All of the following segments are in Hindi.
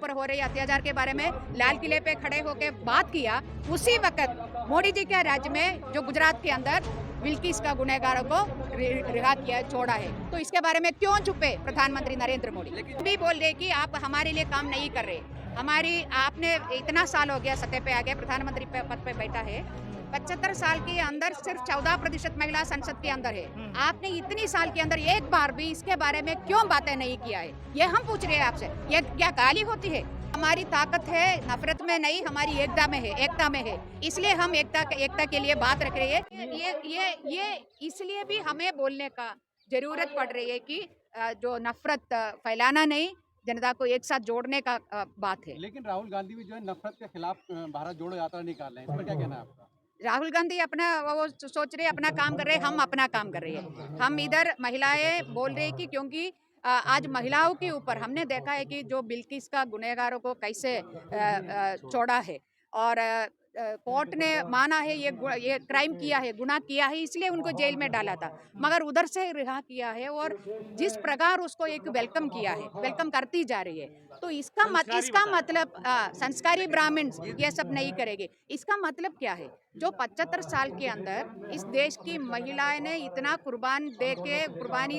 ऊपर हो रहे अत्याचार के बारे में लाल किले पे खड़े होकर बात किया, उसी वक्त मोदी जी के राज्य में जो गुजरात के अंदर बिल्किस का गुनहगारों को रिहा किया, छोड़ा है, तो इसके बारे में क्यों चुपे प्रधानमंत्री नरेंद्र मोदी? भी बोल रहे कि आप हमारे लिए काम नहीं कर रहे, आपने इतना साल हो गया सत्ता पे आ गया, प्रधानमंत्री पद पे बैठा है, 75 साल के अंदर सिर्फ 14% महिला संसद के अंदर है। आपने इतनी साल के अंदर एक बार भी इसके बारे में क्यों बातें नहीं किया है? ये हम पूछ रहे हैं आपसे। ये क्या गाली होती है? हमारी ताकत है नफरत में नहीं, हमारी एकता में है। इसलिए हम एकता के लिए बात रख रहे हैं। ये इसलिए भी हमें बोलने का जरूरत पड़ रही है कि जो नफरत फैलाना नहीं, जनता को एक साथ जोड़ने का बात है। लेकिन राहुल गांधी भी जो है नफरत के खिलाफ भारत जोड़ो यात्रा निकाल रहे हैं, इस पर क्या कहना है आपका? राहुल गांधी अपना वो सोच रहे अपना काम कर रहे हैं, हम अपना काम कर रहे हैं। हम इधर महिलाएं बोल रहे हैं कि क्योंकि आज महिलाओं के ऊपर हमने देखा है कि जो बिल्किस का गुनहगारों को कैसे छोड़ा है, और कोर्ट ने माना है ये क्राइम किया है, गुनाह किया है, इसलिए उनको जेल में डाला था, मगर उधर से रिहा किया है, और जिस प्रकार उसको एक वेलकम किया है, वेलकम करती जा रही है, तो इसका मतलब संस्कारी ब्राह्मण ये सब नहीं करेंगे। इसका मतलब क्या है? जो 75 साल के अंदर इस देश की महिलाएं ने इतना कुर्बानी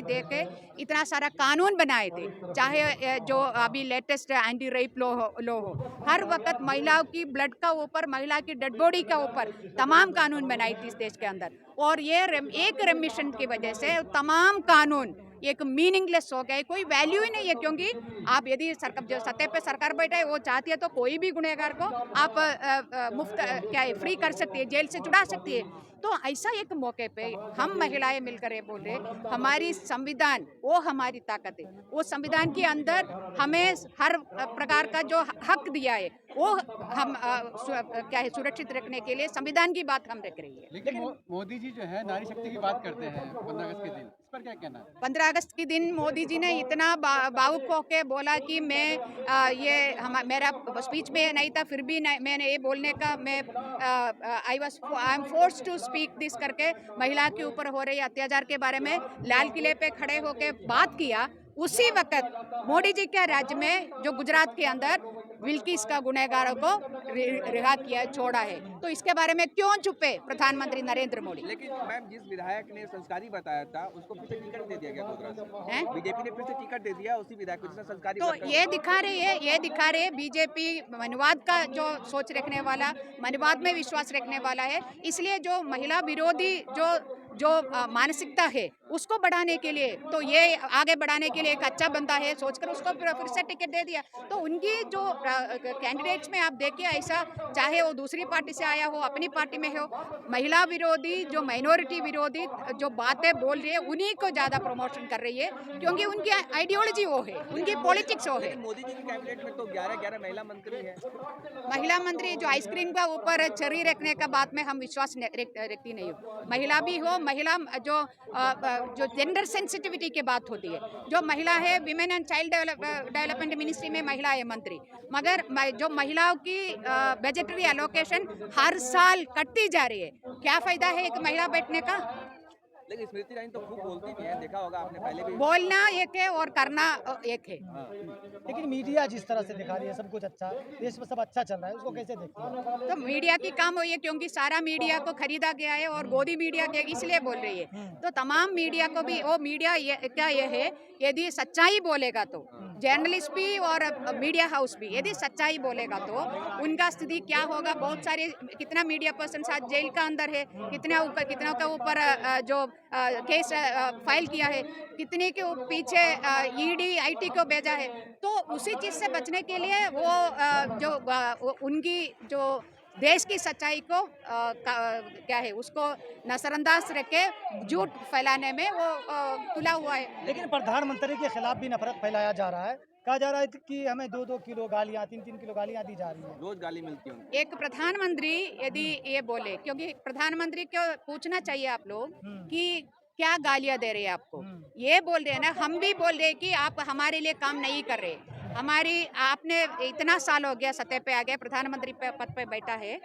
दे के इतना सारा कानून बनाए थे, चाहे जो अभी लेटेस्ट एंटी रेप लॉ हो, हर वक्त महिलाओं की ब्लड का ऊपर, महिला की डेड बॉडी का ऊपर तमाम कानून बनाई थी इस देश के अंदर, और ये एक रेमिशन की वजह से तमाम कानून एक मीनिंगलेस हो गए, कोई वैल्यू ही नहीं है। क्योंकि आप यदि जो सत्ता पे सरकार बैठा है वो चाहती है तो कोई भी गुनहगार को आप मुफ्त क्या है फ्री कर सकती है, जेल से छुड़ा सकती है। तो ऐसा एक मौके पे हम महिलाएं मिलकर ये बोल रहे, हमारी संविधान वो हमारी ताकत है, वो संविधान के अंदर हमें हर प्रकार का जो हक दिया है वो हम क्या है सुरक्षित रखने के लिए संविधान की बात हम रख रही है। लेकिन मोदी जी जो है नारी शक्ति की बात करते हैं 15 अगस्त के दिन, इस पर क्या कहना है? 15 अगस्त के दिन मोदी जी ने इतना भावुक होके बोला कि मैं मेरा स्पीच में नहीं था, फिर भी मैंने ये बोलने का I am forced to speak this करके महिला के ऊपर हो रही अत्याचार के बारे में लाल किले पे खड़े होके बात किया, उसी वक्त मोदी जी के राज्य में जो गुजरात के अंदर बिल्किस का गुनहगारों को रिहा किया, छोड़ा है, तो इसके बारे में क्यों चुपे प्रधानमंत्री नरेंद्र मोदी? लेकिन मैम जिस विधायक ने संस्कारी बताया था उसको फिर से टिकट दे दिया गया गुजरात से, बीजेपी ने फिर से टिकट दे दिया उसी विधायक को जिसने संस्कारी तो ये दिखा रहे बीजेपी मनवाद का जो सोच रखने वाला, मनवाद में विश्वास रखने वाला है, इसलिए जो महिला विरोधी जो मानसिकता है उसको बढ़ाने के लिए, तो ये आगे बढ़ाने के लिए एक अच्छा बंदा है सोचकर उसको फिर से टिकट दे दिया। तो उनकी जो कैंडिडेट्स में आप देखिए, ऐसा चाहे वो दूसरी पार्टी से आया हो, अपनी पार्टी में हो, महिला विरोधी जो माइनॉरिटी विरोधी जो बातें बोल रही है उन्हीं को ज्यादा प्रमोशन कर रही है, क्योंकि उनकी आइडियोलॉजी वो है, उनकी पॉलिटिक्स वो है। मोदी जी की कैबिनेट में तो 11 महिला मंत्री है। महिला मंत्री जो आइसक्रीम का ऊपर चेरी रखने का बात में हम विश्वास रखती नहीं हो। महिला भी हो, महिला जो जेंडर सेंसिटिविटी की बात होती है, जो महिला है women and child development ministry में महिला है मंत्री, मगर जो महिलाओं की बजटरी एलोकेशन हर साल कटती जा रही है, क्या फायदा है एक महिला बैठने का? लेकिन स्मृति ईरानी तो खूब बोलती भी है, देखा होगा आपने पहले भी। बोलना एक है और करना एक है। लेकिन मीडिया जिस तरह से दिखा रही है सब कुछ अच्छा, देश में सब अच्छा चल रहा है, उसको कैसे देखते हैं? तो मीडिया की काम हुई है, क्योंकि सारा मीडिया को खरीदा गया है और गोदी मीडिया के इसलिए बोल रही है। तो तमाम मीडिया को भी वो मीडिया ये है, यदि सच्चाई बोलेगा तो जर्नलिस्ट भी और मीडिया हाउस भी यदि सच्चाई बोलेगा तो उनका स्थिति क्या होगा। बहुत सारे कितना मीडिया पर्सन आज जेल का अंदर है, कितना के ऊपर जो केस फाइल किया है, कितने के पीछे ईडी आईटी को भेजा है। तो उसी चीज से बचने के लिए वो उनकी जो देश की सच्चाई को क्या है उसको नजरअंदाज रख के झूठ फैलाने में वो तुला हुआ है। लेकिन प्रधानमंत्री के खिलाफ भी नफरत फैलाया जा रहा है, कहा जा रहा है कि हमें 2-2 किलो गालियां, 3-3 किलो गालियां दी जा रही है, रोज गाली मिलती है। एक प्रधानमंत्री यदि ये बोले, क्योंकि प्रधानमंत्री को पूछना चाहिए आप लोग कि क्या गालियां दे रहे हैं आपको, ये बोल रहे हैं ना, हम भी बोल रहे हैं कि आप हमारे लिए काम नहीं कर रहे, आपने इतना साल हो गया सत्ता पे आ गया, प्रधानमंत्री पद पे बैठा है,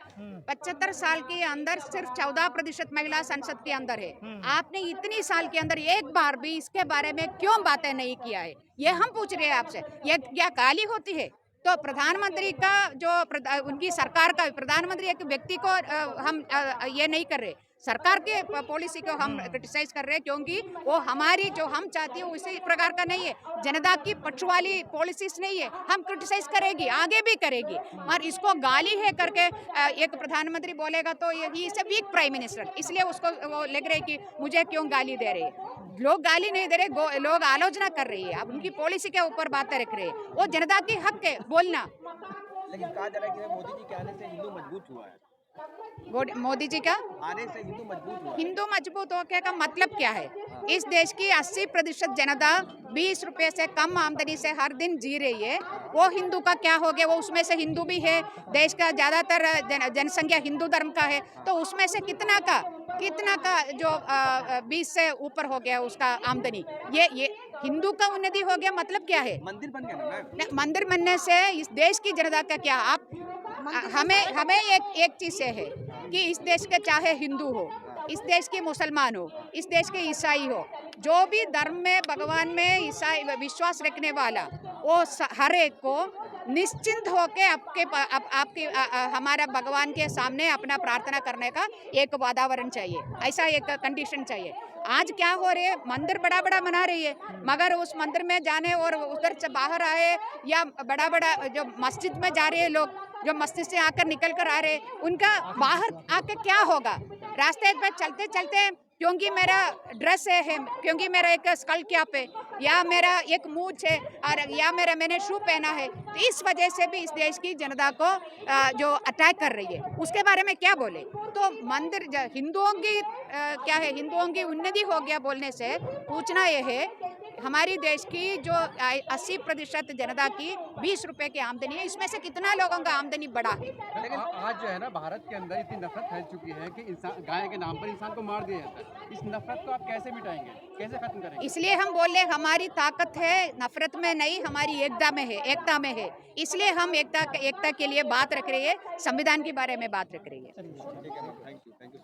75 साल के अंदर सिर्फ 14% महिला संसद के अंदर है। आपने इतनी साल के अंदर एक बार भी इसके बारे में क्यों बातें नहीं किया है? ये हम पूछ रहे हैं आपसे। ये क्या गाली होती है? तो प्रधानमंत्री का जो उनकी सरकार का प्रधानमंत्री एक व्यक्ति को हम ये नहीं कर रहे, सरकार के पॉलिसी को हम क्रिटिसाइज कर रहे हैं, क्योंकि वो हमारी जो हम चाहती है उसी प्रकार का नहीं है, जनता की पक्ष वाली पॉलिसीज नहीं है। हम क्रिटिसाइज करेगी, आगे भी करेगी, और इसको गाली है करके एक प्रधानमंत्री बोलेगा तो he is a weak prime minister, इसलिए उसको वो लग रहा है कि मुझे क्यों गाली दे रही है। लोग गाली नहीं दे रहे, लोग आलोचना कर रही है, अब उनकी पॉलिसी के ऊपर बातें रख रहे हैं, वो जनता की हक है बोलना। लेकिन कहा जा रहा है कि मोदी जी के आने से हिंदू मजबूत हुआ है, मोदी जी का आने से हिंदू मजबूत हुआ है। हिंदू मजबूत होने का मतलब क्या है? इस देश की 80% जनता 20 रुपए से कम आमदनी से हर दिन जी रही है, वो हिंदू का क्या हो गया? वो उसमें से हिंदू भी है, देश का ज्यादातर जनसंख्या हिंदू धर्म का है, तो उसमें से कितना का जो 20 से ऊपर हो गया उसका आमदनी, ये हिंदू का उन्नति हो गया मतलब क्या है? मंदिर बन गया ना मैम। मंदिर बनने से इस देश की जनता का क्या? आप हमें एक चीज से है कि इस देश के चाहे हिंदू हो, इस देश के मुसलमान हो, इस देश के ईसाई हो, जो भी धर्म में भगवान में ईसाई विश्वास रखने वाला, वो हर एक को निश्चिंत होके आपके हमारा भगवान के सामने अपना प्रार्थना करने का एक वातावरण चाहिए, ऐसा एक कंडीशन चाहिए। आज क्या हो रही है? मंदिर बड़ा बड़ा बना रही है, मगर उस मंदिर में जाने और उधर से बाहर आए या बड़ा बड़ा जो मस्जिद में जा रहे हैं लोग, जो मस्जिद से आकर निकल कर आ रहे, उनका बाहर आके क्या होगा? रास्ते पे चलते चलते क्योंकि मेरा ड्रेस है, क्योंकि मेरा एक स्कल कैप है, या मेरा एक मूछ है, और या मैंने शू पहना है, तो इस वजह से भी इस देश की जनता को जो अटैक कर रही है, उसके बारे में क्या बोले? तो मंदिर हिंदुओं की क्या है, हिंदुओं की उन्नति हो गया बोलने से पूछना यह है, हमारी देश की जो 80% जनता की 20 रुपए की आमदनी है, इसमें से कितना लोगों का आमदनी बढ़ा है? लेकिन आज जो है ना भारत के अंदर इतनी नफरत फैल चुकी है कि इंसान गाय के नाम पर इंसान को मार दिया जाता है। इस नफरत को आप कैसे मिटाएंगे, कैसे खत्म करेंगे? इसलिए हम बोले हमारी ताकत है नफरत में नहीं, हमारी एकता में है, एकता में है, इसलिए हम एकता के लिए बात रख रही है, संविधान के बारे में बात रख रही है। ठीक है मैम, थैंक यू।